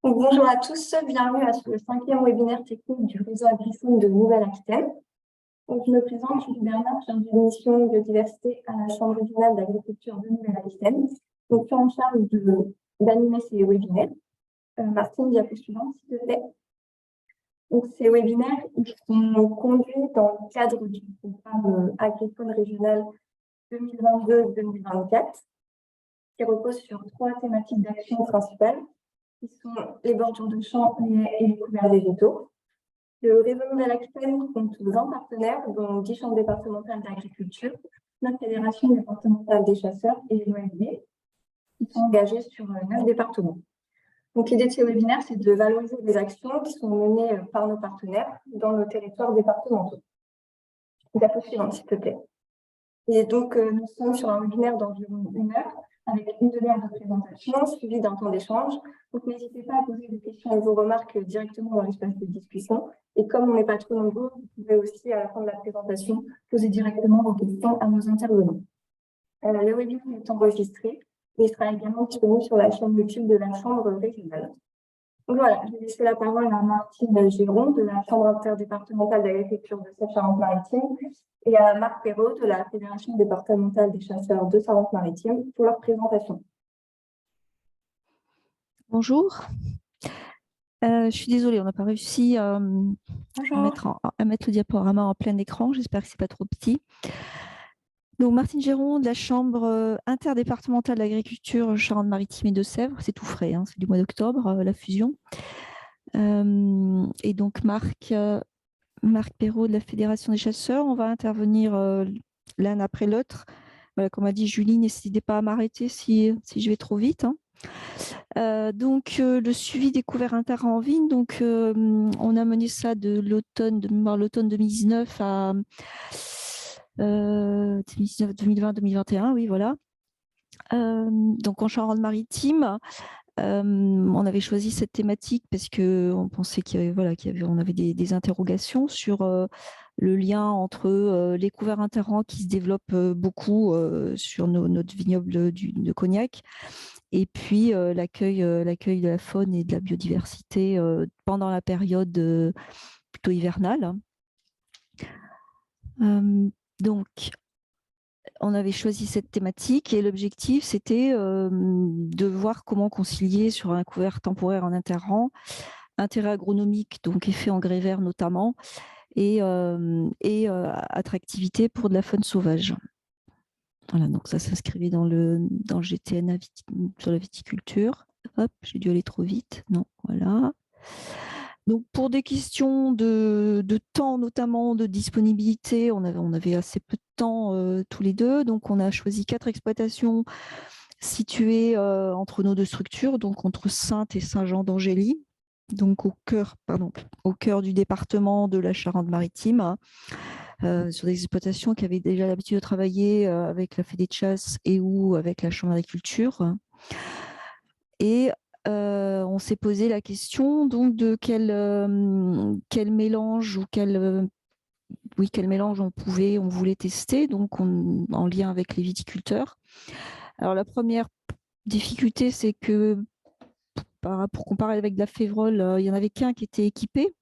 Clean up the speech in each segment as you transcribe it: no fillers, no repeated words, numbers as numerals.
Donc, bonjour à tous, bienvenue à ce cinquième webinaire technique du réseau Agrifood de Nouvelle-Aquitaine. Donc, je me présente, Julie Bernard, chargée de mission biodiversité à la Chambre régionale d'agriculture de Nouvelle-Aquitaine. Donc, je suis en charge d'animer ces webinaires. Martine, diapo suivante, s'il te plaît. Donc, ces webinaires, ils sont conduits dans le cadre du programme Agricole régional 2022-2024, qui repose sur 3 thématiques d'action principales, qui sont les bordures de champs, les haies et les couverts végétaux. Le réseau Nouvelle-Aquitaine compte 20 partenaires, dont 10 chambres départementales d'agriculture, 9 fédérations départementales des chasseurs et l'OFB, qui sont engagés sur 9 départements. Donc, l'idée de ces webinaires, c'est de valoriser les actions qui sont menées par nos partenaires dans nos territoires départementaux. Diapo suivante, s'il te plaît. Et donc, nous sommes sur un webinaire d'environ 1 heure, avec une demi-heure de présentation, suivie d'un temps d'échange. Donc, n'hésitez pas à poser des questions et vos remarques directement dans l'espace de discussion. Et comme on n'est pas trop nombreux, vous pouvez aussi, à la fin de la présentation, poser directement vos questions à nos intervenants. Le webinaire est enregistré et sera également disponible sur la chaîne YouTube de la Chambre régionale. Donc voilà, je vais laisser la parole à Martine Géron de la Chambre interdépartementale d'agriculture de Charente-Maritime et à Marc Perrault de la Fédération départementale des chasseurs de Charente-Maritime pour leur présentation. Bonjour. Je suis désolée, on n'a pas réussi à mettre le diaporama en plein écran. J'espère que ce n'est pas trop petit. Donc, Martine Géron de la Chambre interdépartementale d'agriculture Charente-Maritime et Deux-Sèvres. C'est tout frais, hein, c'est du mois d'octobre, la fusion. Et donc, Marc Perrault de la Fédération des chasseurs. On va intervenir l'un après l'autre. Voilà, comme a dit Julie, n'hésitez pas à m'arrêter si je vais trop vite, hein. Le suivi des couverts inter en vigne, donc on a mené ça de l'automne 2019 à 2020-2021, oui, voilà. Donc en Charente-Maritime, on avait choisi cette thématique parce qu'on pensait on avait des interrogations sur le lien entre les couverts interrants qui se développent beaucoup sur notre vignoble de Cognac, et puis l'accueil de la faune et de la biodiversité pendant la période plutôt hivernale. Donc, on avait choisi cette thématique et l'objectif, c'était de voir comment concilier sur un couvert temporaire en interrang, intérêt agronomique, donc effet engrais vert notamment, et attractivité pour de la faune sauvage. Voilà, donc ça s'inscrivait dans le GTN sur la viticulture. Hop, j'ai dû aller trop vite. Non, voilà. Donc pour des questions de temps, notamment de disponibilité, on avait assez peu de temps tous les deux. Donc on a choisi 4 exploitations situées entre nos 2 structures, donc entre Saintes et Saint-Jean-d'Angély, donc au cœur du département de la Charente-Maritime. Sur des exploitations qui avaient déjà l'habitude de travailler avec la Fédé de chasse et ou avec la Chambre d'agriculture. Et on s'est posé la question donc de quel mélange ou quel mélange on voulait tester, donc en lien avec les viticulteurs. Alors la première difficulté, c'est que pour comparer avec de la févrole, il n'y en avait qu'un qui était équipé.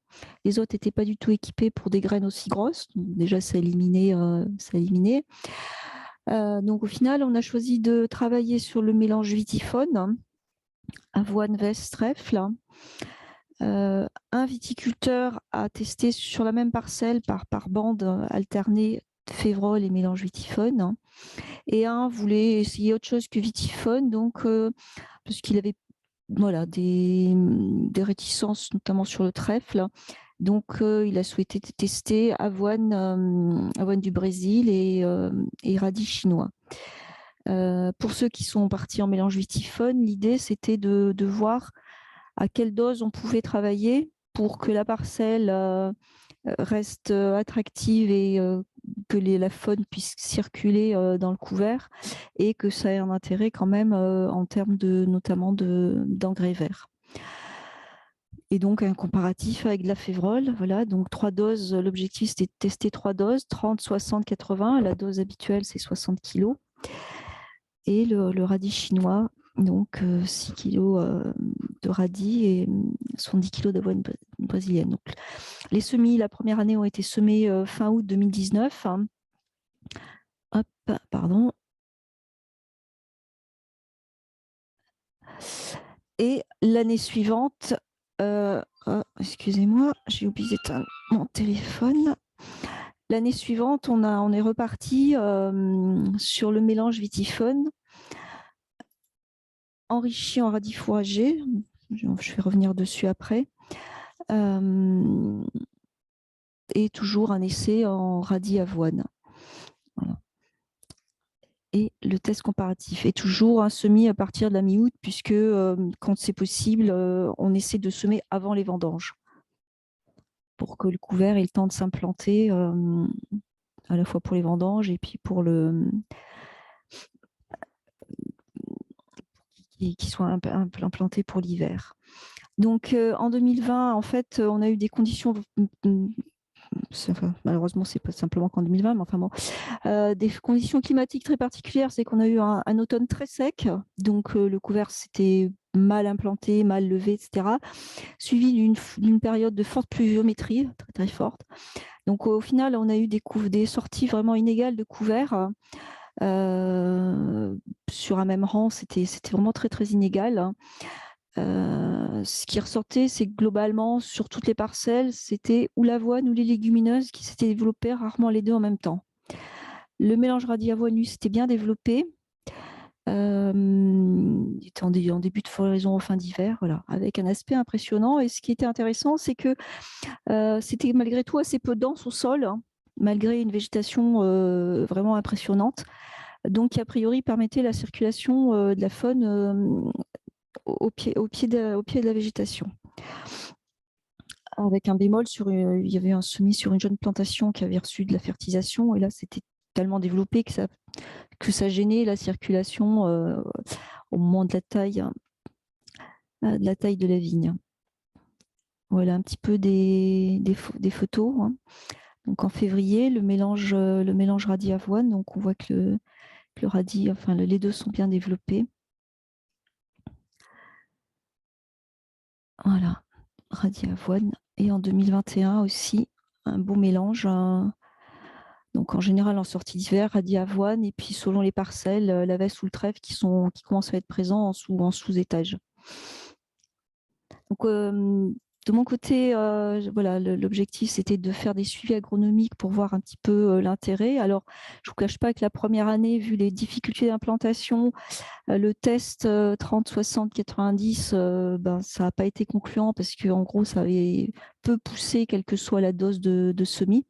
Les autres n'étaient pas du tout équipés pour des graines aussi grosses. Donc déjà, ça éliminait. Donc au final, on a choisi de travailler sur le mélange vitiphone, avoine, veste, trèfle. Un viticulteur a testé sur la même parcelle par bande alternée févrole et mélange vitiphone. Et un voulait essayer autre chose que vitiphone, donc parce qu'il avait des réticences, notamment sur le trèfle. Donc, il a souhaité tester avoine du Brésil et radis chinois. Pour ceux qui sont partis en mélange vitiphone, l'idée, c'était de voir à quelle dose on pouvait travailler pour que la parcelle reste attractive et que la faune puisse circuler dans le couvert et que ça ait un intérêt quand même en termes notamment d'engrais verts. Et donc un comparatif avec de la févrole, voilà, donc 3 doses, l'objectif c'était de tester 3 doses, 30, 60, 80, la dose habituelle c'est 60 kg. Et le radis chinois donc 6 kg de radis et 70 kg d'avoine brésilienne. Donc, les semis, la première année, ont été semés fin août 2019. Hop, pardon. Et l'année suivante, excusez-moi, j'ai oublié d'éteindre mon téléphone. L'année suivante, on est reparti sur le mélange Vitiphone enrichi en radis fourragers. Je vais revenir dessus après. Et toujours un essai en radis avoine. Voilà. Et le test comparatif est toujours un semis à partir de la mi-août, puisque quand c'est possible, on essaie de semer avant les vendanges pour que le couvert ait le temps de s'implanter, à la fois pour les vendanges et puis pour qu'il soit implanté pour l'hiver. Donc en 2020, en fait, on a eu des conditions malheureusement, c'est pas simplement qu'en 2020, mais enfin bon, des conditions climatiques très particulières, c'est qu'on a eu un automne très sec, donc le couvert s'était mal implanté, mal levé, etc., suivi d'une période de forte pluviométrie, très très forte. Donc au final, on a eu des sorties vraiment inégales de couverts. Sur un même rang, c'était vraiment très très inégal. Ce qui ressortait, c'est que globalement, sur toutes les parcelles, c'était ou l'avoine ou les légumineuses qui s'étaient développées, rarement les deux en même temps. Le mélange radis avoine, lui, s'était bien développé. Il était en début de floraison, en fin d'hiver, voilà, avec un aspect impressionnant. Et ce qui était intéressant, c'est que c'était malgré tout assez peu dense au sol, hein, malgré une végétation vraiment impressionnante. Donc, qui a priori permettait la circulation de la faune au pied de la végétation. Avec un bémol, il y avait un semis sur une jeune plantation qui avait reçu de la fertilisation, et là c'était tellement développé que ça gênait la circulation au moment de la taille de la vigne. Voilà un petit peu des photos, hein. Donc en février, le mélange radis avoine, donc on voit que le radis, enfin les deux sont bien développés. Voilà, radis avoine. Et en 2021 aussi, un beau mélange. Donc en général en sortie d'hiver, radis avoine, et puis selon les parcelles, la veste ou le trèfle qui commencent à être présents en sous-étage. Donc de mon côté, voilà, l'objectif c'était de faire des suivis agronomiques pour voir un petit peu l'intérêt. Alors je ne vous cache pas que la première année, vu les difficultés d'implantation, le test 30, 60, 90, ben, ça n'a pas été concluant parce qu'en gros, ça avait peu poussé, quelle que soit la dose de semis.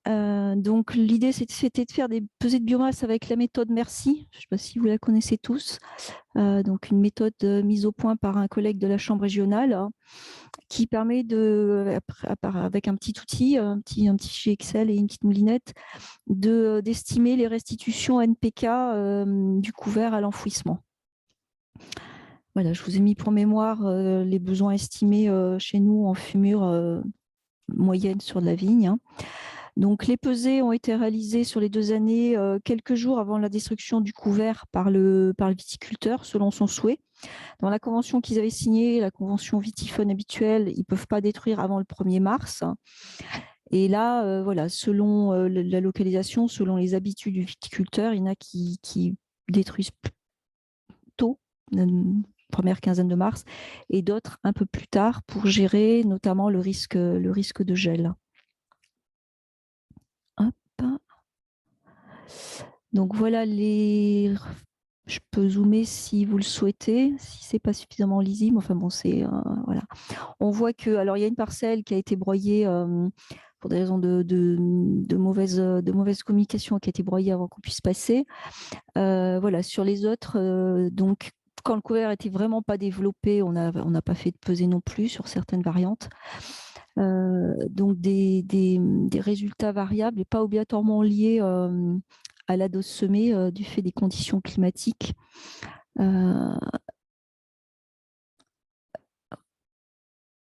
Donc l'idée, c'était de faire des pesées de biomasse avec la méthode MERCI. Je ne sais pas si vous la connaissez tous. Donc une méthode mise au point par un collègue de la Chambre régionale, hein, qui permet avec un petit outil, un petit fichier Excel et une petite moulinette, d'estimer les restitutions NPK du couvert à l'enfouissement. Voilà, je vous ai mis pour mémoire les besoins estimés chez nous en fumure moyenne sur de la vigne, hein. Donc, les pesées ont été réalisées sur les 2 années, quelques jours avant la destruction du couvert par le viticulteur, selon son souhait. Dans la convention qu'ils avaient signée, la convention Vitiphone habituelle, ils ne peuvent pas détruire avant le 1er mars. Et là, voilà, selon la localisation, selon les habitudes du viticulteur, il y en a qui détruisent tôt, première quinzaine de mars, et d'autres un peu plus tard pour gérer notamment le risque de gel. Hop. Donc voilà je peux zoomer si vous le souhaitez, si c'est pas suffisamment lisible. Enfin bon, c'est voilà. On voit que, alors il y a une parcelle qui a été broyée pour des raisons de mauvaise communication, qui a été broyée avant qu'on puisse passer. Voilà, sur les autres, donc quand le couvert était vraiment pas développé, on n'a pas fait de pesée non plus sur certaines variantes. Donc des résultats variables et pas obligatoirement liés à la dose semée du fait des conditions climatiques.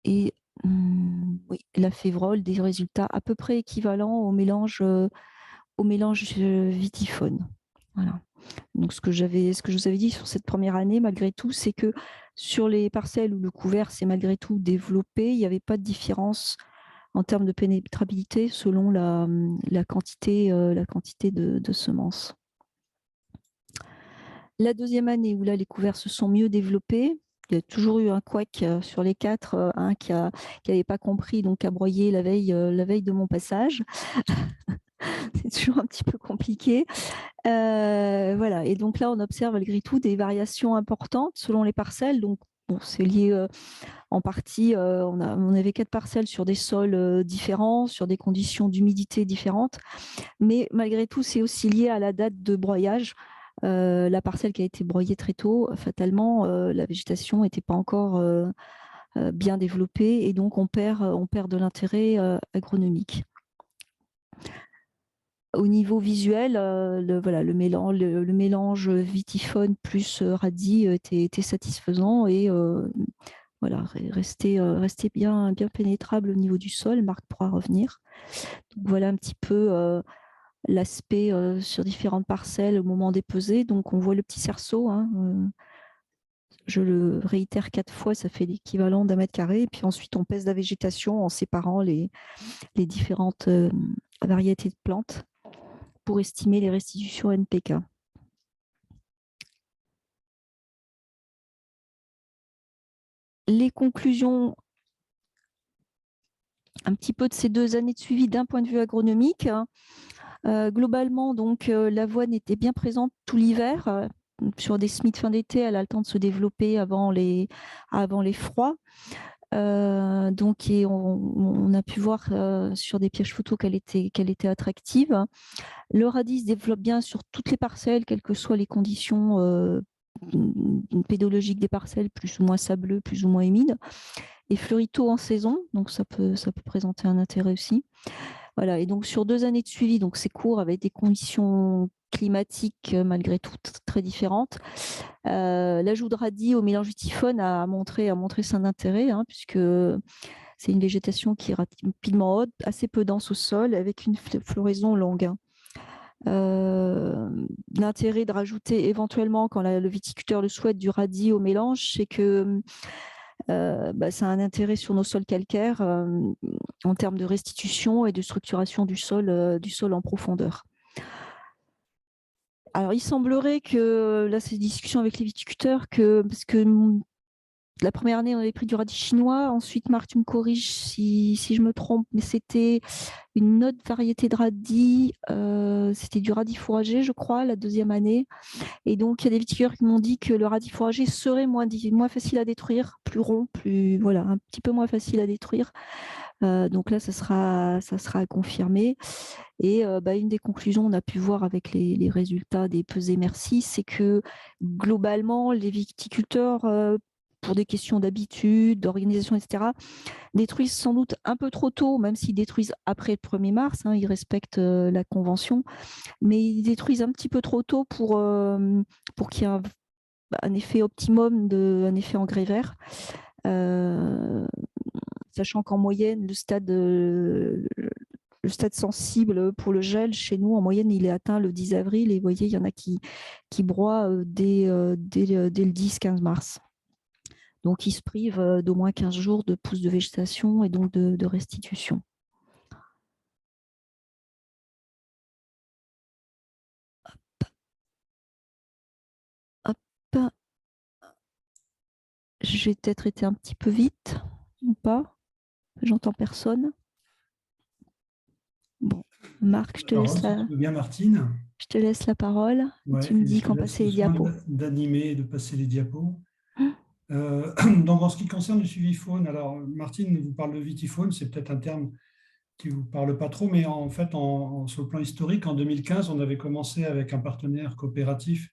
Et oui, la févrole, des résultats à peu près équivalents au mélange Vitiphone. Voilà. Donc, ce que je vous avais dit sur cette première année, malgré tout, c'est que sur les parcelles où le couvert s'est malgré tout développé, il n'y avait pas de différence en termes de pénétrabilité selon la quantité de semences. La deuxième année où là, les couverts se sont mieux développés, il y a toujours eu un couac sur les 4, un qui n'avait pas compris, donc a broyé la veille de mon passage. C'est toujours un petit peu compliqué. Voilà. Et donc là, on observe malgré tout des variations importantes selon les parcelles. Donc, bon, c'est lié en partie, on avait 4 parcelles sur des sols différents, sur des conditions d'humidité différentes. Mais malgré tout, c'est aussi lié à la date de broyage. La parcelle qui a été broyée très tôt, fatalement, la végétation n'était pas encore bien développée et donc on perd de l'intérêt agronomique. Au niveau visuel, le mélange vitiphone plus radis était satisfaisant et voilà, restait bien pénétrable au niveau du sol. Marc pourra revenir. Donc, voilà un petit peu l'aspect sur différentes parcelles au moment des pesées. Donc on voit le petit cerceau, hein, je le réitère 4 fois, ça fait l'équivalent d'1 mètre carré. Et puis ensuite on pèse la végétation en séparant les différentes variétés de plantes pour estimer les restitutions NPK. Les conclusions un petit peu de ces 2 années de suivi d'un point de vue agronomique. Globalement, donc, l'avoine était bien présente tout l'hiver. Sur des semis de fin d'été, elle a le temps de se développer avant les froids. Donc, on a pu voir sur des pièges photos qu'elle était attractive. Le radis se développe bien sur toutes les parcelles, quelles que soient les conditions pédologiques des parcelles, plus ou moins sableux, plus ou moins humides, et fleurit tôt en saison, donc ça peut présenter un intérêt aussi. Voilà, et donc sur 2 années de suivi, donc c'est court avec des conditions climatiques malgré tout très différentes. L'ajout de radis au mélange vitiphone a montré son intérêt, hein, puisque c'est une végétation qui est rapidement haute, assez peu dense au sol, avec une floraison longue. Hein. L'intérêt de rajouter éventuellement, quand le viticulteur le souhaite, du radis au mélange, c'est que ça a un intérêt sur nos sols calcaires en termes de restitution et de structuration du sol en profondeur. Alors, il semblerait que, là, c'est une discussion avec les viticulteurs, parce que la première année, on avait pris du radis chinois. Ensuite, Marc, tu me corriges si je me trompe, mais c'était une autre variété de radis. C'était du radis fourragé, je crois, la deuxième année. Et donc, il y a des viticulteurs qui m'ont dit que le radis fourragé serait moins facile à détruire, plus rond, voilà, un petit peu moins facile à détruire. Donc là, ça sera à confirmer. Et une des conclusions, on a pu voir avec les résultats des pesées merci, c'est que globalement, les viticulteurs, pour des questions d'habitude, d'organisation, etc., détruisent sans doute un peu trop tôt, même s'ils détruisent après le 1er mars, hein, ils respectent la convention, mais ils détruisent un petit peu trop tôt pour qu'il y ait un effet optimum, un effet engrais vert. Sachant qu'en moyenne, le stade sensible pour le gel, chez nous, en moyenne, il est atteint le 10 avril. Et vous voyez, il y en a qui broient dès le 10-15 mars. Donc, ils se privent d'au moins 15 jours de pousse de végétation et donc de restitution. Hop. Hop. J'ai peut-être été un petit peu vite ou pas? J'entends personne. Bon, Marc, je te laisse la parole. Ouais, tu me dis quand passer les diapos. D'animer et de passer les diapos. Donc, en ce qui concerne le suivi faune, alors Martine vous parle de vitifaune, c'est peut-être un terme qui ne vous parle pas trop, mais en fait, sur le plan historique, en 2015, on avait commencé avec un partenaire coopératif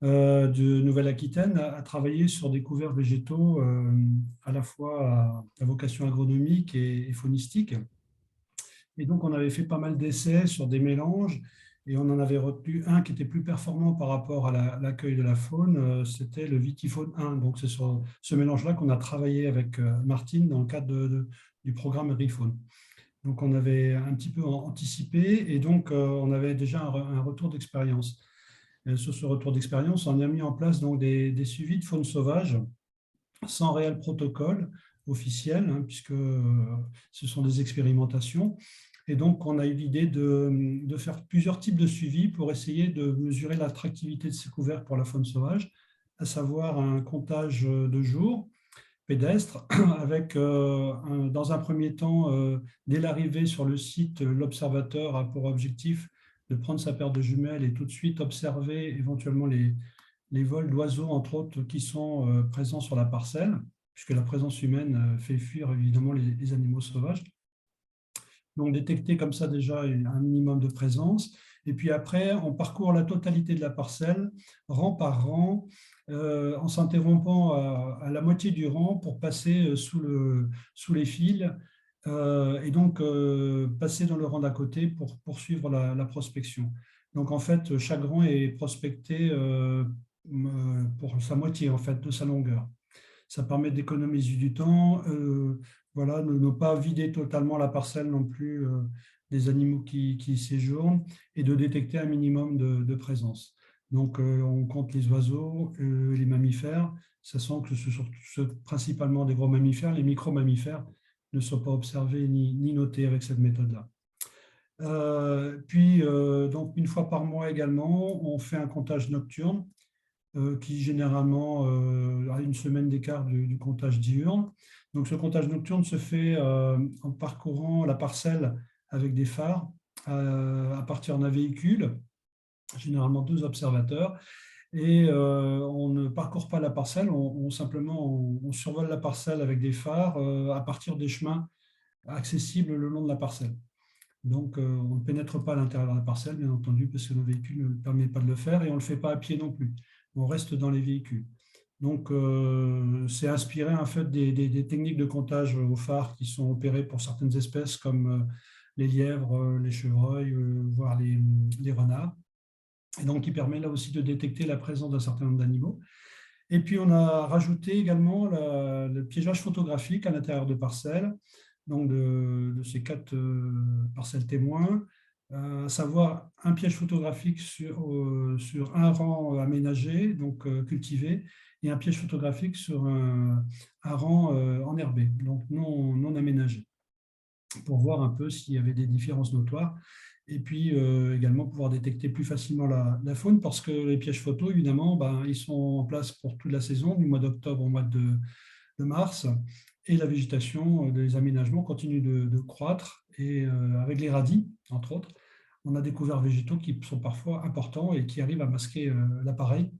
de Nouvelle-Aquitaine à travailler sur des couverts végétaux à la fois à vocation agronomique et faunistique. Et donc, on avait fait pas mal d'essais sur des mélanges et on en avait retenu un qui était plus performant par rapport à l'accueil de la faune, c'était le Vitifaune 1. Donc, c'est sur ce mélange-là qu'on a travaillé avec Martine dans le cadre du programme ReFaune. Donc, on avait un petit peu anticipé et donc, on avait déjà un retour d'expérience. sur ce retour d'expérience, on a mis en place donc, des suivis de faune sauvage sans réel protocole officiel, hein, puisque ce sont des expérimentations. Et donc, on a eu l'idée de faire plusieurs types de suivis pour essayer de mesurer l'attractivité de ces couverts pour la faune sauvage, à savoir un comptage de jours pédestre, avec dans un premier temps, dès l'arrivée sur le site, l'observateur a pour objectif de prendre sa paire de jumelles et tout de suite observer éventuellement les vols d'oiseaux, entre autres, qui sont présents sur la parcelle, puisque la présence humaine fait fuir évidemment les animaux sauvages. Donc, détecter comme ça déjà un minimum de présence. Et puis après, on parcourt la totalité de la parcelle, rang par rang, en s'interrompant à la moitié du rang pour passer sous les fils et donc passer dans le rang d'à côté pour poursuivre la prospection. Donc, en fait, chaque rang est prospecté pour sa moitié, en fait, de sa longueur. Ça permet d'économiser du temps, voilà, ne pas vider totalement la parcelle non plus des animaux qui y séjournent et de détecter un minimum de présence. Donc, on compte les oiseaux, les mammifères, sachant que ce sont principalement des gros mammifères. Les micro-mammifères ne sont pas observés ni notés avec cette méthode-là. Puis, donc, une fois par mois également, on fait un comptage nocturne qui généralement a une semaine d'écart du comptage diurne. Donc, ce comptage nocturne se fait en parcourant la parcelle avec des phares à partir d'un véhicule, généralement 2 observateurs. Et on ne parcourt pas la parcelle, on survole la parcelle avec des phares à partir des chemins accessibles le long de la parcelle. Donc, on ne pénètre pas à l'intérieur de la parcelle, bien entendu, parce que nos véhicules ne le permettent pas de le faire, et on ne le fait pas à pied non plus. On reste dans les véhicules. Donc, c'est inspiré en fait des techniques de comptage au phare qui sont opérées pour certaines espèces comme les lièvres, les chevreuils, voire les renards. Et donc, qui permet là aussi de détecter la présence d'un certain nombre d'animaux. Et puis, on a rajouté également le piégeage photographique à l'intérieur de parcelles, donc de ces 4 parcelles témoins, à savoir un piège photographique sur un rang aménagé, donc cultivé, et un piège photographique sur un rang enherbé, donc non aménagé, pour voir un peu s'il y avait des différences notoires. Et puis également pouvoir détecter plus facilement la faune, parce que les pièges photos, évidemment, ils sont en place pour toute la saison, du mois d'octobre au mois de mars, et la végétation des aménagements continue de croître. Et avec les radis, entre autres, on a des couverts végétaux qui sont parfois importants et qui arrivent à masquer l'appareil,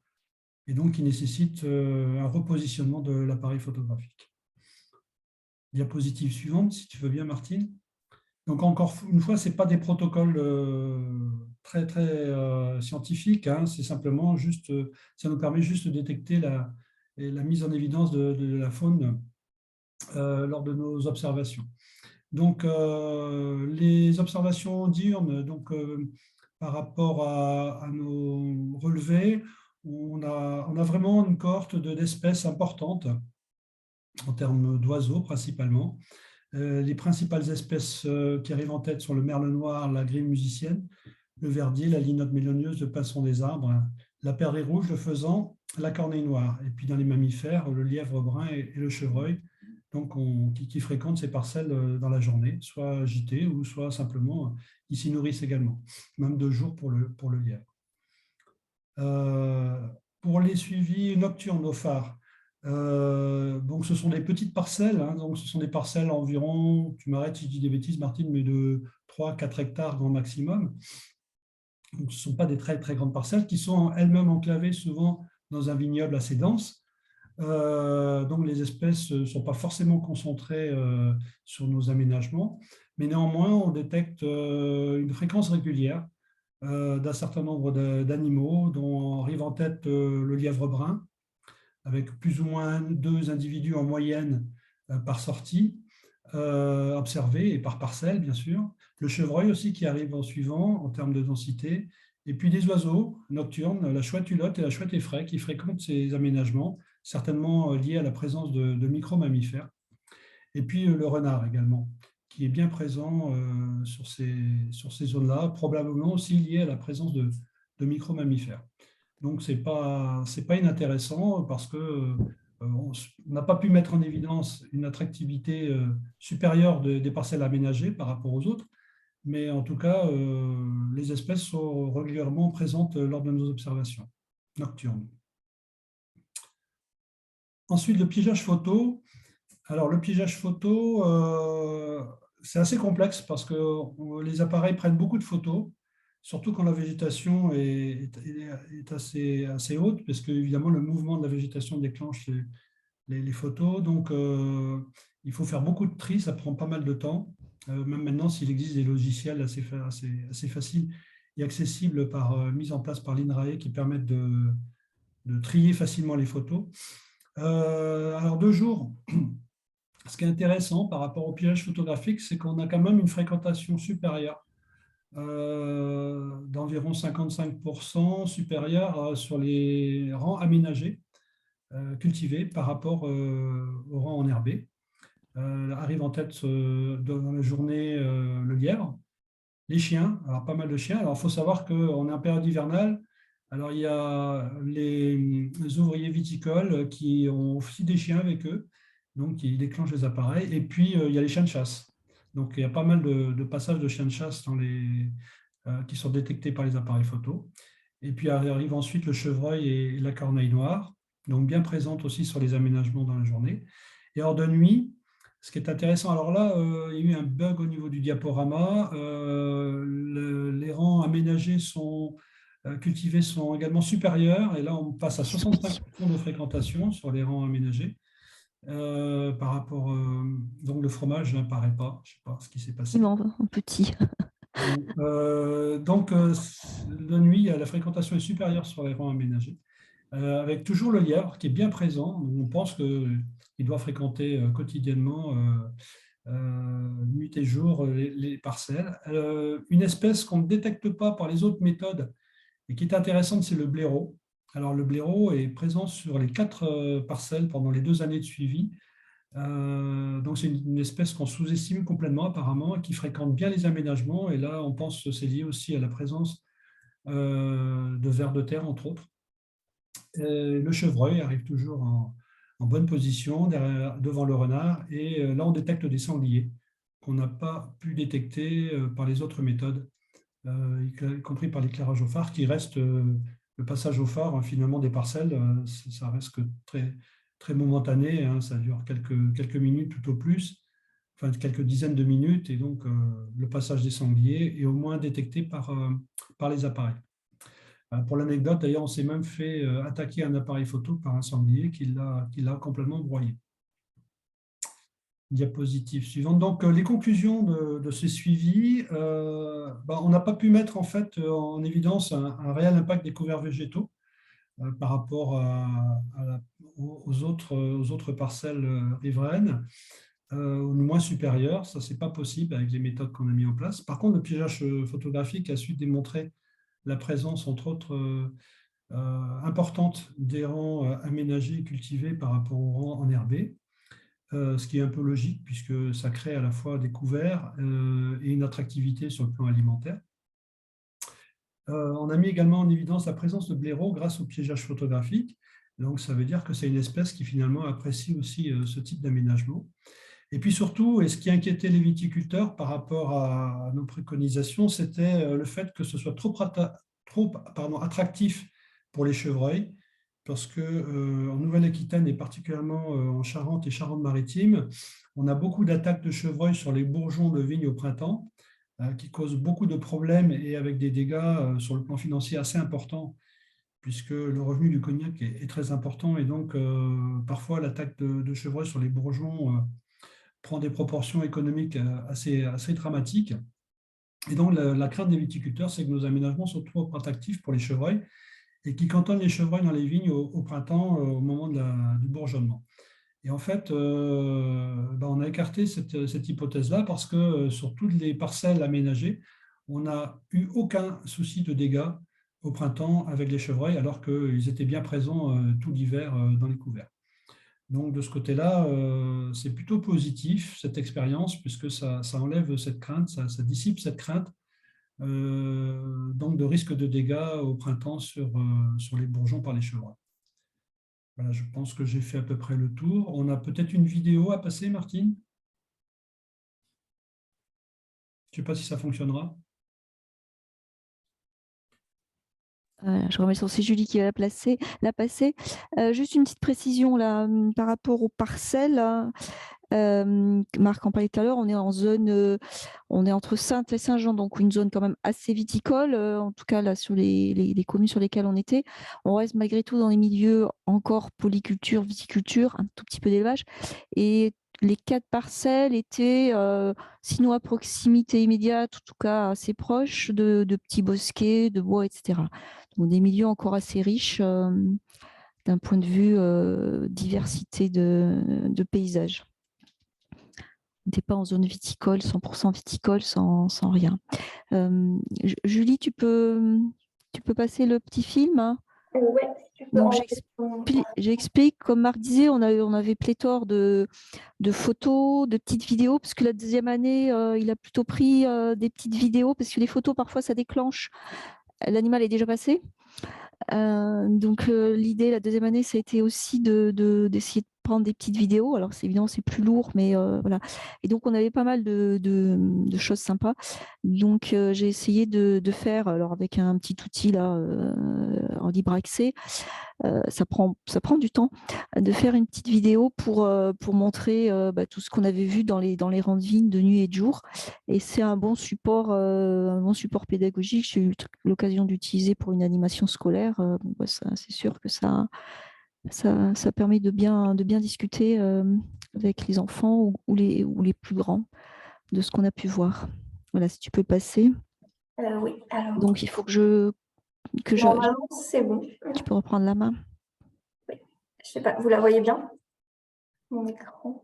et donc qui nécessitent un repositionnement de l'appareil photographique. Diapositive suivante, si tu veux bien, Martine. Donc, encore une fois, ce n'est pas des protocoles très scientifiques, hein, c'est simplement juste, ça nous permet juste de détecter la mise en évidence de la faune lors de nos observations. Donc, les observations diurnes, donc, par rapport à nos relevés, on a vraiment une cohorte d'espèces importantes en termes d'oiseaux principalement. Les principales espèces qui arrivent en tête sont le merle noir, la grille musicienne, le verdier, la linotte mélonieuse, le pinson des arbres, la perdrix rouge, le faisan, la corneille noire. Et puis dans les mammifères, le lièvre brun et le chevreuil, donc qui fréquentent ces parcelles dans la journée, soit gîtés ou soit simplement ils s'y nourrissent également, même 2 jours pour le lièvre. Pour les suivis nocturnes au phare, donc ce sont des petites parcelles, hein, donc ce sont des parcelles environ, tu m'arrêtes si je dis des bêtises, Martine, mais de 3-4 hectares grand maximum. Donc, ce ne sont pas des très grandes parcelles qui sont elles-mêmes enclavées souvent dans un vignoble assez dense. Donc les espèces ne sont pas forcément concentrées sur nos aménagements, mais néanmoins on détecte une fréquence régulière d'un certain nombre d'animaux, dont arrive en tête le lièvre brun, avec plus ou moins 2 individus en moyenne par sortie, observés, et par parcelle, bien sûr. Le chevreuil aussi qui arrive en suivant en termes de densité. Et puis des oiseaux nocturnes, la chouette hulotte et la chouette effraie, qui fréquentent ces aménagements, certainement liés à la présence de micro-mammifères. Et puis le renard également, qui est bien présent sur ces zones-là, probablement aussi lié à la présence de micro-mammifères. Donc, ce n'est pas inintéressant parce que on n'a pas pu mettre en évidence une attractivité supérieure des parcelles aménagées par rapport aux autres. Mais en tout cas, les espèces sont régulièrement présentes lors de nos observations nocturnes. Ensuite, le piégeage photo. Alors, le piégeage photo, c'est assez complexe parce que les appareils prennent beaucoup de photos, surtout quand la végétation est assez haute, parce que évidemment, le mouvement de la végétation déclenche les photos. Donc, il faut faire beaucoup de tri, ça prend pas mal de temps. Même maintenant, s'il existe des logiciels assez faciles et accessibles mis en place par l'INRAE qui permettent de trier facilement les photos. Alors, de jour, ce qui est intéressant par rapport au piège photographique, c'est qu'on a quand même une fréquentation supérieure, d'environ 55% supérieure sur les rangs aménagés, cultivés par rapport aux rangs enherbés. Arrive en tête dans la journée le lièvre, les chiens, alors pas mal de chiens. Alors il faut savoir qu'on est en période hivernale. Alors il y a les ouvriers viticoles qui ont aussi des chiens avec eux, donc ils déclenchent les appareils. Et puis il y a les chiens de chasse. Donc il y a pas mal de passages de chiens de chasse qui sont détectés par les appareils photo. Et puis arrive ensuite le chevreuil et la corneille noire, donc bien présentes aussi sur les aménagements dans la journée. Et hors de nuit, ce qui est intéressant, alors là, il y a eu un bug au niveau du diaporama. Les rangs aménagés cultivés sont également supérieurs. Et là, on passe à 65% de fréquentation sur les rangs aménagés. Par rapport, donc le fromage n'apparaît pas. Je ne sais pas ce qui s'est passé. Non, en petit. Donc, de nuit, la fréquentation est supérieure sur les rangs aménagés, avec toujours le lièvre qui est bien présent. Donc, on pense qu'il doit fréquenter quotidiennement, nuit et jour, les parcelles. Une espèce qu'on ne détecte pas par les autres méthodes et qui est intéressante, c'est le blaireau. Alors, le blaireau est présent sur les 4 parcelles pendant les 2 années de suivi. Donc, c'est une espèce qu'on sous-estime complètement apparemment et qui fréquente bien les aménagements. Et là, on pense que c'est lié aussi à la présence de vers de terre, entre autres. Le chevreuil arrive toujours en bonne position devant le renard. Et là, on détecte des sangliers qu'on n'a pas pu détecter par les autres méthodes, y compris par l'éclairage au phare, qui reste le passage au phare, hein, finalement, des parcelles. Ça reste que très momentané, hein, ça dure quelques minutes tout au plus, enfin quelques dizaines de minutes, et donc le passage des sangliers est au moins détecté par les appareils. Pour l'anecdote, d'ailleurs, on s'est même fait attaquer un appareil photo par un sanglier qui l'a complètement broyé. Diapositive suivante. Donc, les conclusions de ces suivis, on n'a pas pu mettre en fait en évidence un réel impact des couverts végétaux par rapport aux autres parcelles riveraines, ou moins supérieures. Ça, c'est pas possible avec les méthodes qu'on a mis en place. Par contre, le piégeage photographique a su démontrer la présence, entre autres, importante des rangs aménagés et cultivés par rapport aux rangs enherbés. Ce qui est un peu logique puisque ça crée à la fois des couverts et une attractivité sur le plan alimentaire. On a mis également en évidence la présence de blaireaux grâce au piégeage photographique. Donc, ça veut dire que c'est une espèce qui finalement apprécie aussi ce type d'aménagement. Et puis surtout, et ce qui inquiétait les viticulteurs par rapport à nos préconisations, c'était le fait que ce soit trop attractif pour les chevreuils, parce qu'en Nouvelle-Aquitaine et particulièrement en Charente et Charente-Maritime, on a beaucoup d'attaques de chevreuils sur les bourgeons de vigne au printemps, qui causent beaucoup de problèmes et avec des dégâts sur le plan financier assez importants, puisque le revenu du cognac est très important. Et donc, parfois, l'attaque de chevreuils sur les bourgeons prend des proportions économiques assez dramatiques. Et donc, la crainte des viticulteurs, c'est que nos aménagements sont trop attractifs pour les chevreuils et qui cantonnent les chevreuils dans les vignes au printemps, au moment du bourgeonnement. Et en fait, on a écarté cette hypothèse-là parce que sur toutes les parcelles aménagées, on n'a eu aucun souci de dégâts au printemps avec les chevreuils, alors qu'ils étaient bien présents tout l'hiver dans les couverts. Donc, de ce côté-là, c'est plutôt positif, cette expérience, puisque ça enlève cette crainte, ça dissipe cette crainte donc de risque de dégâts au printemps sur les bourgeons par les chevreuils. Voilà, je pense que j'ai fait à peu près le tour. On a peut-être une vidéo à passer, Martine? Je ne sais pas si ça fonctionnera. Voilà, je remets sur c'est Julie qui va la passer. Juste une petite précision là, par rapport aux parcelles. Marc en parlait tout à l'heure, on est en zone, on est entre Saintes et Saint-Jean, donc une zone quand même assez viticole, en tout cas là sur les communes sur lesquelles on était. On reste malgré tout dans les milieux encore polyculture, viticulture, un tout petit peu d'élevage. Et les 4 parcelles étaient, sinon à proximité immédiate, en tout cas assez proches de petits bosquets, de bois, etc. Donc des milieux encore assez riches d'un point de vue diversité de paysages. On n'était pas en zone viticole, 100% viticole, sans rien. Julie, tu peux passer le petit film, hein. Ouais, si tu peux Donc enlever ton- j'explique, comme Marc disait, on avait pléthore de photos, de petites vidéos, parce que la deuxième année, il a plutôt pris des petites vidéos, parce que les photos, parfois, ça déclenche. L'animal est déjà passé. Donc l'idée la deuxième année, ça a été aussi d'essayer de prendre des petites vidéos. Alors évidemment c'est plus lourd, mais voilà. Et donc on avait pas mal de choses sympas. Donc j'ai essayé de faire, alors avec un petit outil là en libre accès, ça prend du temps de faire une petite vidéo pour montrer tout ce qu'on avait vu dans les rangs de vignes de nuit et de jour. Et c'est un bon support pédagogique. J'ai eu l'occasion d'utiliser pour une animation scolaire. C'est sûr que ça permet de bien discuter avec les enfants ou les plus grands de ce qu'on a pu voir. Voilà, si tu peux passer. Oui, alors, Donc il faut normalement, c'est bon. tu peux reprendre la main. Je sais pas, vous la voyez bien? Mon écran.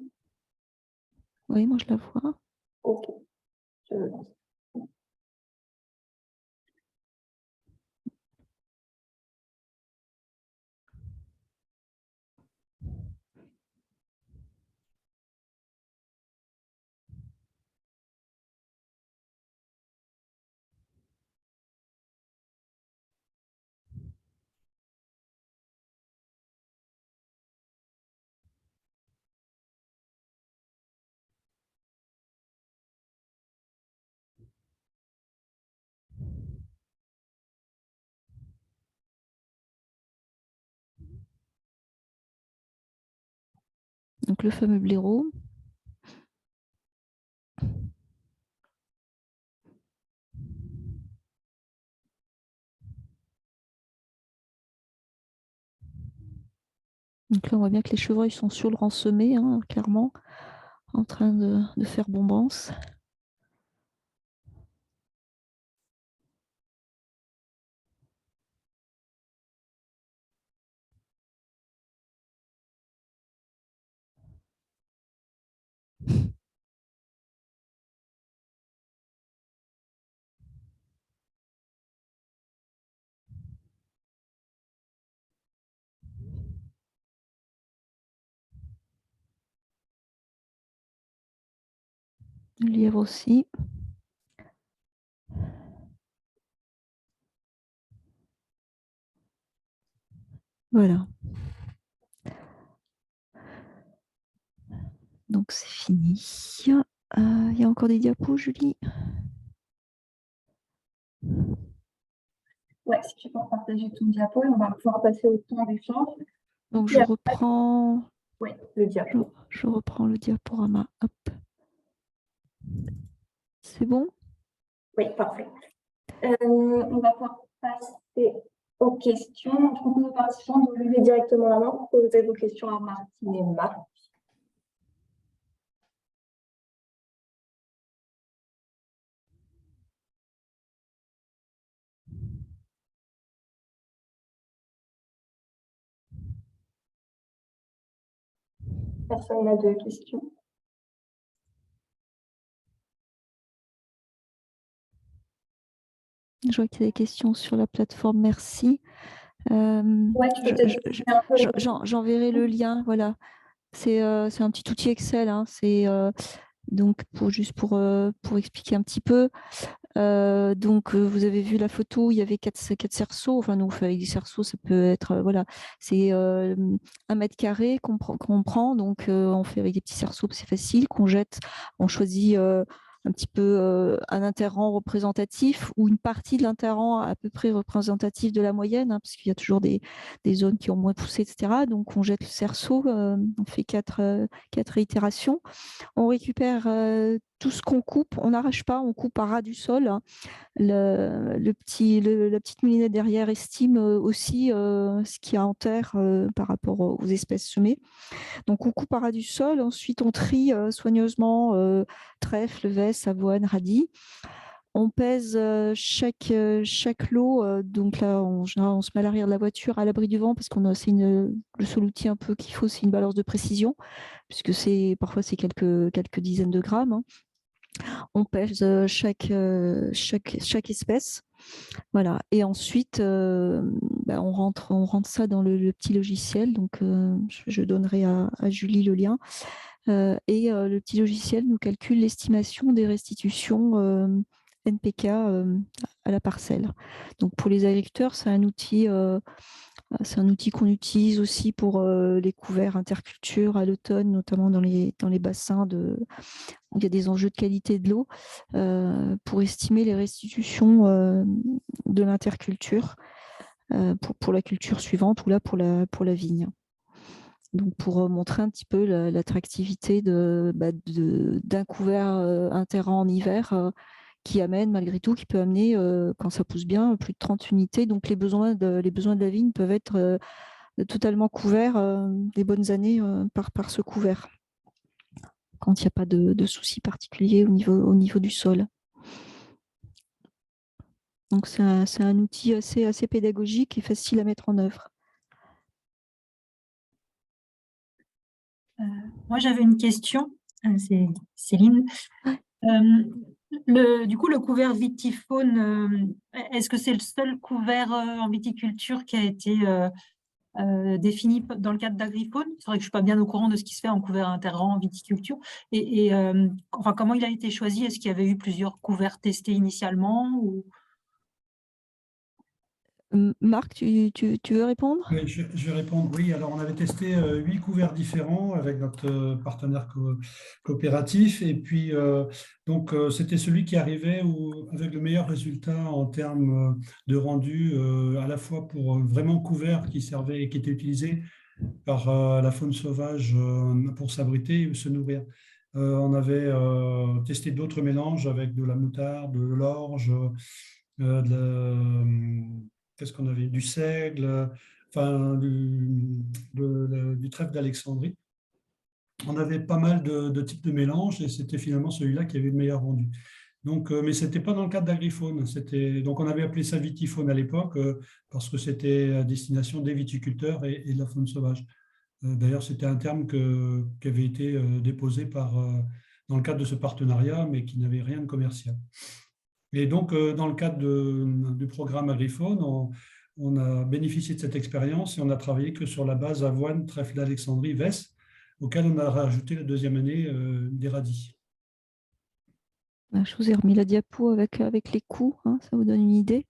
Oui, moi je la vois. Ok. Je- Donc le fameux blaireau. Donc là, on voit bien que les chevreuils sont sur le rang semé, hein, clairement, en train de faire bombance. Le lièvre aussi. Voilà. Donc c'est fini. Il y a encore des diapos, Julie? Ouais, si tu peux partager ton diapo, et on va pouvoir passer au temps d'échange. Donc Puis je après, reprends, ouais, le diapo. je reprends le diaporama. Hop. C'est bon? Oui, parfait. On va pouvoir passer aux questions. Je propose aux participants de lever directement la main pour poser vos questions à Martine et Marc. Personne n'a de questions. Je vois qu'il y a des questions sur la plateforme. Merci. Ouais, tu peux peut-être expliquer un peu. J'enverrai le lien. Voilà. C'est un petit outil Excel. Hein. C'est donc juste pour expliquer un petit peu. Donc, vous avez vu la photo, il y avait quatre cerceaux. Enfin, nous, on fait avec des cerceaux, ça peut être, voilà, c'est 1 m² qu'on prend. Donc, on fait avec des petits cerceaux, c'est facile, qu'on jette. On choisit un petit peu un interrang représentatif ou une partie de l'interrang à peu près représentatif de la moyenne, hein, parce qu'il y a toujours des zones qui ont moins poussé, etc. Donc, on jette le cerceau, on fait 4 itérations. On récupère tout ce qu'on coupe, on n'arrache pas, on coupe à ras du sol, hein. La petite moulinette derrière estime aussi ce qu'il y a en terre par rapport aux espèces semées. Donc on coupe à ras du sol, ensuite on trie soigneusement trèfle, vesse, avoine, radis. On pèse chaque lot. Donc là, en général, on se met à l'arrière de la voiture, à l'abri du vent, parce qu'on a le seul outil un peu qu'il faut, c'est une balance de précision, puisque parfois c'est quelques dizaines de grammes, hein. On pèse chaque espèce. Voilà. Et ensuite, on rentre ça dans le petit logiciel. Donc, je donnerai à Julie le lien. Et le petit logiciel nous calcule l'estimation des restitutions NPK à la parcelle. Donc, pour les agriculteurs, c'est un outil qu'on utilise aussi pour les couverts interculture à l'automne, notamment dans les bassins où il y a des enjeux de qualité de l'eau, pour estimer les restitutions de l'interculture pour la culture suivante ou là pour la vigne. Donc pour montrer un petit peu l'attractivité d'un couvert interrant en hiver qui amène malgré tout, qui peut amener, quand ça pousse bien, plus de 30 unités. Donc les besoins de la vigne peuvent être totalement couverts des bonnes années par ce couvert, quand il n'y a pas de soucis particuliers au niveau du sol. Donc c'est un outil assez pédagogique et facile à mettre en œuvre. Moi, j'avais une question, c'est Céline. Du coup, le couvert Vitifaune, est-ce que c'est le seul couvert en viticulture qui a été défini dans le cadre d'Agrifaune? C'est vrai que je ne suis pas bien au courant de ce qui se fait en couvert interrang en viticulture. Enfin, comment il a été choisi? Est-ce qu'il y avait eu plusieurs couverts testés initialement ou... Marc, tu veux répondre? Oui, je vais répondre. Oui, alors on avait testé 8 couverts différents avec notre partenaire coopératif. Et puis, c'était celui qui arrivait avec le meilleur résultat en termes de rendu, à la fois pour vraiment couvert qui servait et qui était utilisé par la faune sauvage pour s'abriter et se nourrir. On avait testé d'autres mélanges avec de la moutarde, de l'orge, qu'est-ce qu'on avait? Du seigle, enfin, du trèfle d'Alexandrie. On avait pas mal de types de mélanges et c'était finalement celui-là qui avait le meilleur rendu. Donc, mais ce n'était pas dans le cadre d'Agrifaune. Donc, on avait appelé ça Vitifaune à l'époque parce que c'était à destination des viticulteurs et de la faune sauvage. D'ailleurs, c'était un terme qui avait été déposé dans le cadre de ce partenariat, mais qui n'avait rien de commercial. Et donc, dans le cadre du programme Agrifaune, on a bénéficié de cette expérience et on n'a travaillé que sur la base avoine, trèfle d'Alexandrie, vesse, auquel on a rajouté la deuxième année des radis. Je vous ai remis la diapo avec les coûts, hein, ça vous donne une idée.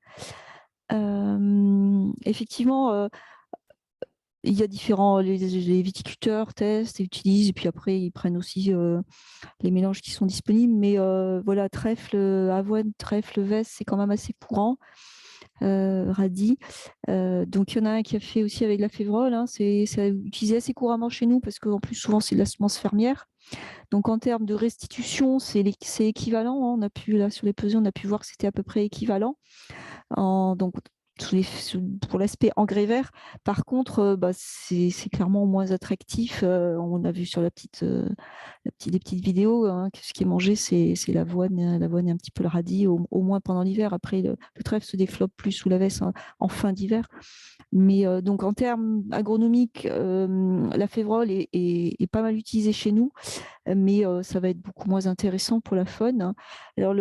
Effectivement, il y a différents, les viticulteurs testent et utilisent, et puis après ils prennent aussi les mélanges qui sont disponibles. Mais voilà, trèfle, avoine, trèfle, vesse, c'est quand même assez courant. Radis. Donc il y en a un qui a fait aussi avec la févrole, hein, c'est utilisé assez couramment chez nous parce qu'en plus souvent c'est de la semence fermière. Donc en termes de restitution, c'est équivalent, hein. On a pu, là sur les pesées, on a pu voir que c'était à peu près équivalent. Donc pour l'aspect engrais vert. Par contre, c'est clairement moins attractif. On a vu sur les petites vidéos, hein, que ce qui est mangé, c'est l'avoine et un petit peu le radis, au moins pendant l'hiver. Après, le trèfle se développe plus sous la veste, hein, en fin d'hiver. Mais donc en termes agronomiques, la févrole est pas mal utilisée chez nous, mais ça va être beaucoup moins intéressant pour la faune. Alors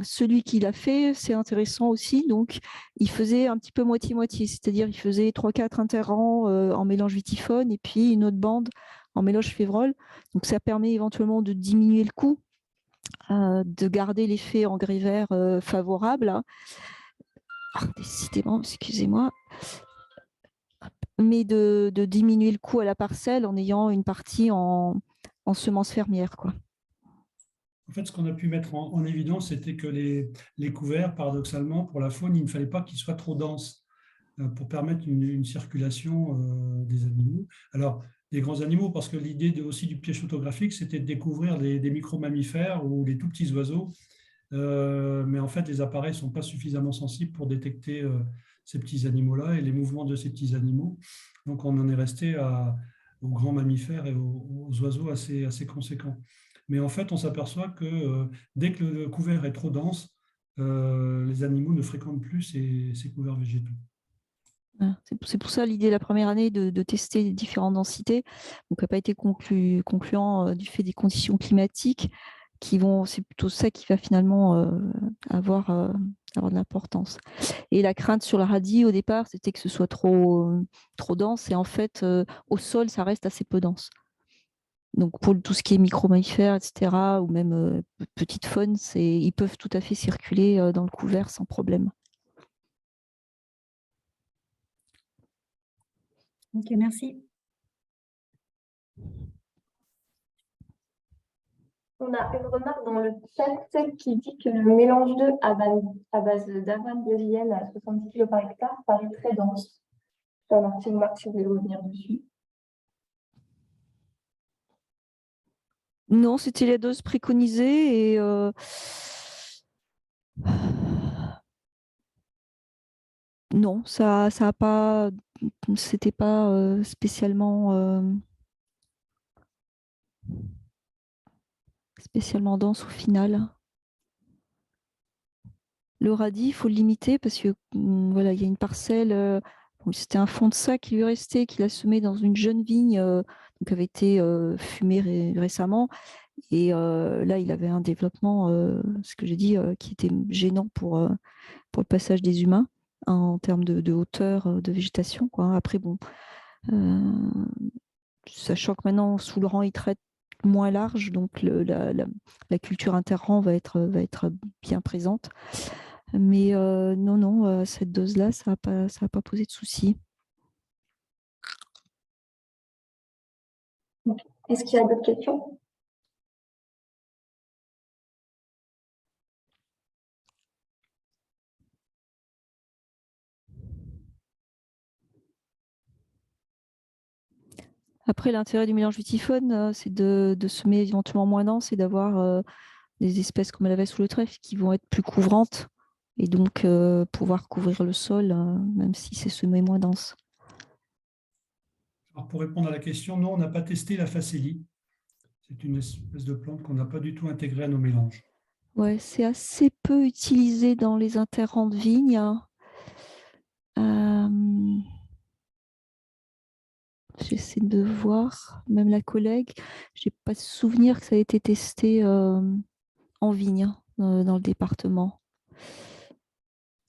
celui qui l'a fait, c'est intéressant aussi. Donc il faisait un petit peu moitié-moitié, c'est-à-dire il faisait 3-4 interrants en mélange vitifaune et puis une autre bande en mélange févrole. Donc ça permet éventuellement de diminuer le coût de garder l'effet engrais vert favorable. Décidément, excusez-moi. Mais de diminuer le coût à la parcelle en ayant une partie en semences fermières, quoi. En fait, ce qu'on a pu mettre en évidence, c'était que les couverts, paradoxalement, pour la faune, il ne fallait pas qu'ils soient trop denses pour permettre une circulation des animaux. Alors, des grands animaux, parce que l'idée aussi du piège photographique, c'était de découvrir des micro-mammifères ou les tout petits oiseaux. Mais en fait, les appareils ne sont pas suffisamment sensibles pour détecter ces petits animaux-là et les mouvements de ces petits animaux. Donc, on en est resté aux grands mammifères et aux oiseaux assez conséquents. Mais en fait, on s'aperçoit que dès que le couvert est trop dense, les animaux ne fréquentent plus ces couverts végétaux. C'est pour ça l'idée la première année de tester les différentes densités. Donc, n'a pas été concluant du fait des conditions climatiques c'est plutôt ça qui va finalement avoir de l'importance. Et la crainte sur la radie au départ, c'était que ce soit trop dense. Et en fait, au sol, ça reste assez peu dense. Donc, pour tout ce qui est micro-mammifères, etc., ou même petite faune, ils peuvent tout à fait circuler dans le couvert sans problème. Ok, merci. On a une remarque dans le chat qui dit que le mélange d'œufs à base d'avoine brésillienne à 70 kg par hectare paraît très dense. Marc, si vous voulez revenir dessus. Non, c'était la dose préconisée et non, ça a pas, c'était pas spécialement dense au final. Le radis, il faut le limiter parce que voilà, il y a une parcelle. C'était un fond de sac qui lui restait, qu'il a semé dans une jeune vigne, donc avait été fumée récemment. Et là, il avait un développement, ce que j'ai dit, qui était gênant pour le passage des humains en termes de hauteur de végétation, quoi. Après, bon, sachant que maintenant, sous le rang, il traite moins large, donc la culture interrang va être bien présente. Mais non, cette dose-là, ça n'a pas posé de souci. Est-ce qu'il y a d'autres questions? Après, l'intérêt du mélange vitiphone, c'est de semer éventuellement moins dense et d'avoir des espèces comme la veste ou le trèfle qui vont être plus couvrantes et donc pouvoir couvrir le sol, même si c'est semé moins dense. Alors, pour répondre à la question, non, on n'a pas testé la facélie. C'est une espèce de plante qu'on n'a pas du tout intégrée à nos mélanges. Ouais, c'est assez peu utilisé dans les interrants de vigne. J'essaie de voir, même la collègue, je n'ai pas souvenir que ça ait été testé en vigne dans le département.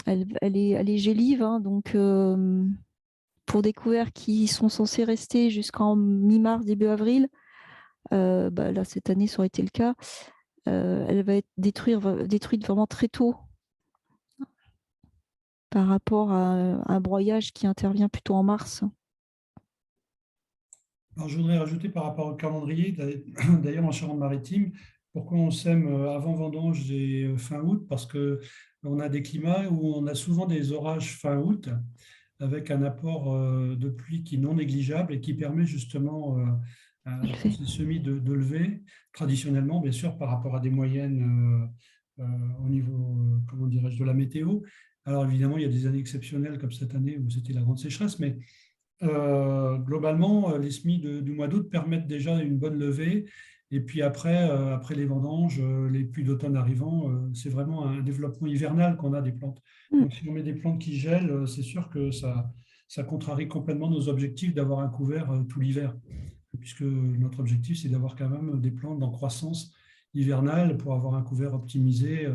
Elle est gélive, hein, donc pour des couverts qui sont censés rester jusqu'en mi-mars, début avril, là, cette année, ça aurait été le cas, elle va être détruite vraiment très tôt par rapport à un broyage qui intervient plutôt en mars. Alors, je voudrais rajouter par rapport au calendrier, d'ailleurs en Charente-Maritime, pourquoi on sème avant vendange et fin août, parce qu'on a des climats où on a souvent des orages fin août, avec un apport de pluie qui est non négligeable et qui permet justement à ces semis de lever, traditionnellement, bien sûr, par rapport à des moyennes au niveau, comment dirais-je, de la météo. Alors évidemment, il y a des années exceptionnelles comme cette année où c'était la grande sécheresse, mais globalement, les semis du mois d'août permettent déjà une bonne levée. Et puis après les vendanges, les pluies d'automne arrivant, c'est vraiment un développement hivernal qu'on a des plantes. Donc, si on met des plantes qui gèlent, c'est sûr que ça contrarie complètement nos objectifs d'avoir un couvert tout l'hiver, puisque notre objectif, c'est d'avoir quand même des plantes en croissance hivernale pour avoir un couvert optimisé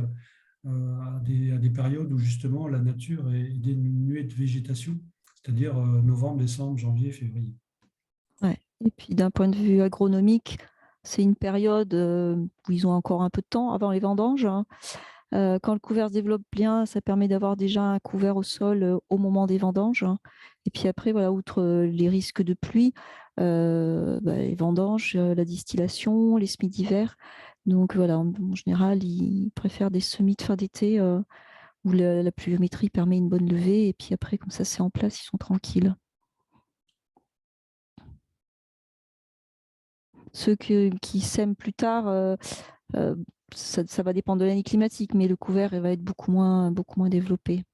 à des périodes où justement la nature est dénuée de végétation, c'est-à-dire novembre, décembre, janvier, février. Ouais. Et puis d'un point de vue agronomique, c'est une période où ils ont encore un peu de temps avant les vendanges, hein. Quand le couvert se développe bien, ça permet d'avoir déjà un couvert au sol au moment des vendanges, hein. Et puis après, voilà, outre les risques de pluie, les vendanges, la distillation, les semis d'hiver. Donc voilà, en général, ils préfèrent des semis de fin d'été où la pluviométrie permet une bonne levée. Et puis après, comme ça, c'est en place, ils sont tranquilles. Ceux qui sèment plus tard, ça va dépendre de l'année climatique, mais le couvert va être beaucoup moins développé.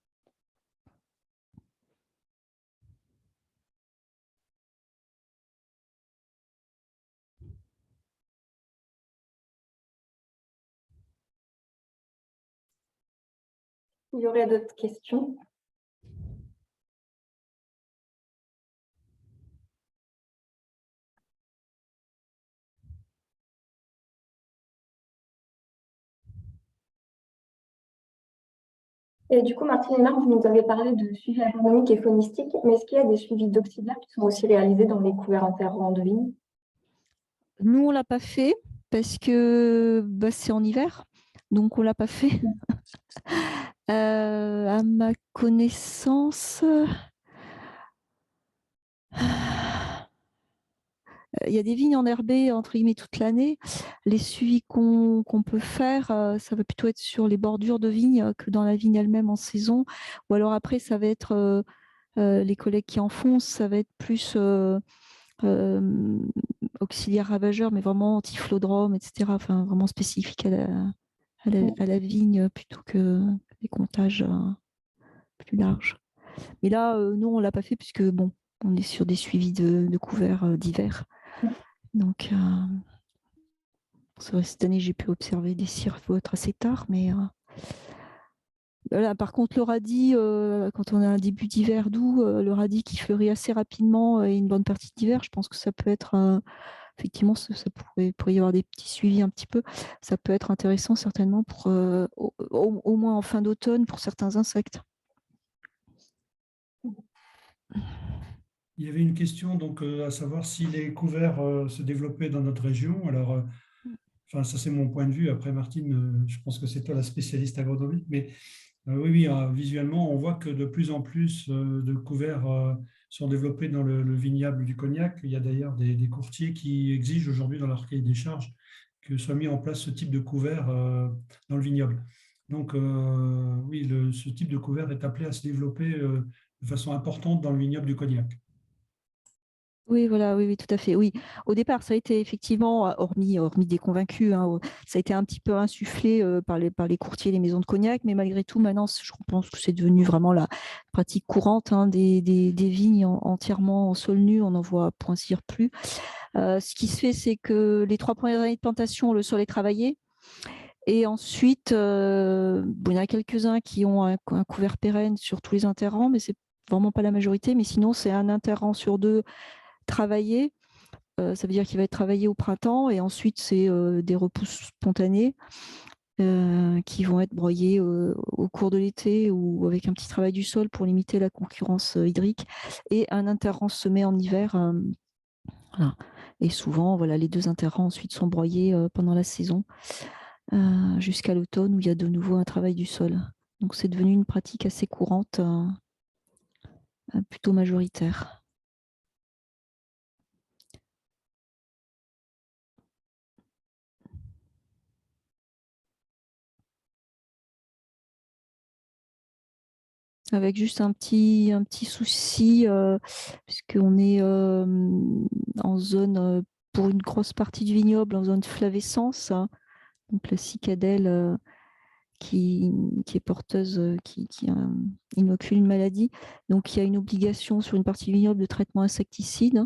Il y aurait d'autres questions? Et du coup, Martine et Marc, vous nous avez parlé de suivi agronomique et faunistique, mais est-ce qu'il y a des suivis d'auxiliaires qui sont aussi réalisés dans les couverts interrants de vigne? Nous, on ne l'a pas fait parce que c'est en hiver, donc on ne l'a pas fait. À ma connaissance, il y a des vignes enherbées entre guillemets toute l'année. Les suivis qu'on peut faire, ça va plutôt être sur les bordures de vignes que dans la vigne elle-même en saison. Ou alors après, ça va être les collègues qui en font, ça va être plus auxiliaire ravageur, mais vraiment antiflodrome, etc. Enfin, vraiment spécifique à la vigne plutôt que des comptages plus larges. Mais là, nous, on ne l'a pas fait puisque, bon, on est sur des suivis de couverts d'hiver. Donc, c'est vrai, cette année, j'ai pu observer des cirques assez tard, mais là, par contre, le radis, quand on a un début d'hiver doux, le radis qui fleurit assez rapidement et une bonne partie d'hiver, je pense que ça peut être, effectivement, ça pourrait y avoir des petits suivis un petit peu. Ça peut être intéressant certainement pour, au moins en fin d'automne pour certains insectes. Il y avait une question donc, à savoir si les couverts se développaient dans notre région. Alors, enfin, ça c'est mon point de vue. Après, Martine, je pense que c'est toi la spécialiste agronomique. Mais oui, visuellement, on voit que de plus en plus de couverts sont développés dans le vignoble du Cognac. Il y a d'ailleurs des courtiers qui exigent aujourd'hui dans leur cahier des charges que soit mis en place ce type de couvert dans le vignoble. Donc, oui, ce type de couvert est appelé à se développer de façon importante dans le vignoble du Cognac. Oui, voilà, oui, tout à fait. Oui, au départ, ça a été effectivement, hormis des convaincus, hein, ça a été un petit peu insufflé par les courtiers, les maisons de cognac, mais malgré tout, maintenant, je pense que c'est devenu vraiment la pratique courante, hein, des vignes entièrement en sol nu, on n'en voit point dire plus. Ce qui se fait, c'est que les 3 premières années de plantation, le sol est travaillé. Et ensuite, il y en a quelques-uns qui ont un couvert pérenne sur tous les interrants, mais c'est vraiment pas la majorité. Mais sinon, c'est un interrant sur 2 travaillé. Ça veut dire qu'il va être travaillé au printemps et ensuite c'est des repousses spontanées qui vont être broyées au cours de l'été ou avec un petit travail du sol pour limiter la concurrence hydrique et un interrant semé en hiver. Voilà. Et souvent, voilà, les 2 interrants ensuite sont broyés pendant la saison jusqu'à l'automne où il y a de nouveau un travail du sol. Donc c'est devenu une pratique assez courante, plutôt majoritaire. Avec juste un petit souci, puisqu'on est en zone, pour une grosse partie du vignoble, en zone flavescence, hein. Donc la cicadelle qui est porteuse, qui inocule une maladie. Donc il y a une obligation sur une partie du vignoble de traitement insecticide.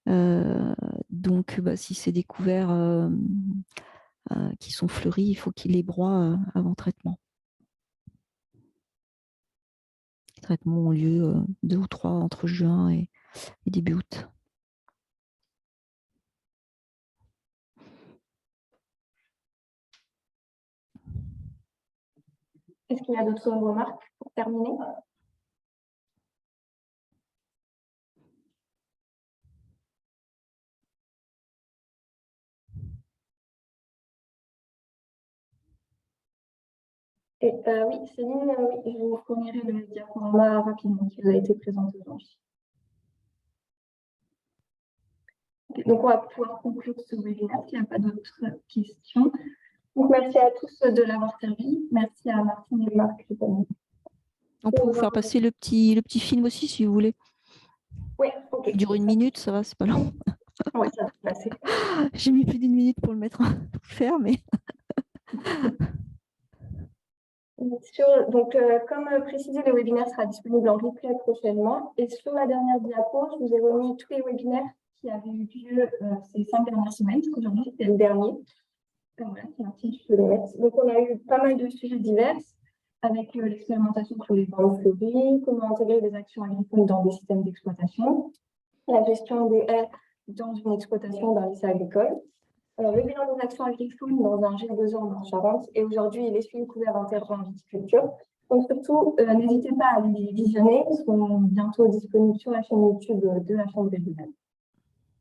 Donc si c'est des couverts qui sont fleuris, il faut qu'ils les broient avant traitement. Les traitements ont lieu 2 ou 3 entre juin et début août. Est-ce qu'il y a d'autres remarques pour terminer? Oui, Céline, oui, je vous fournirai le diaporama rapidement qui vous a été présenté aujourd'hui. Ok, donc, on va pouvoir conclure ce webinaire s'il n'y a pas d'autres questions. Donc, merci à tous de l'avoir servi. Merci à Martine et Marc. On peut vous faire passer le petit film aussi, si vous voulez. Oui, ok. Il dure 1 minute, ça va, c'est pas long. Oui, ça va passer. J'ai mis plus d'1 minute pour le faire, mais Donc, comme précisé, le webinaire sera disponible en replay prochainement. Et sur la dernière diapo, je vous ai remis tous les webinaires qui avaient eu lieu ces 5 dernières semaines. Aujourd'hui, c'était le dernier. Voilà, Martine, je peux les mettre. Donc, on a eu pas mal de sujets divers, avec l'expérimentation sur les bandes fleuries, comment intégrer les actions agricoles dans des systèmes d'exploitation, la gestion des haies dans une exploitation d'un lycée agricole, le bilan des actions agricoles dans un G2 ans en Charente, et aujourd'hui, les suivis couverts intégrés en viticulture. Donc, surtout, n'hésitez pas à les visionner, ils seront bientôt disponibles sur la chaîne YouTube de la Chambre régionale.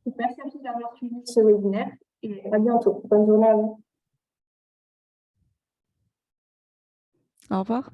Donc, merci à tous d'avoir suivi ce webinaire et à bientôt. Bonne journée à vous. au revoir.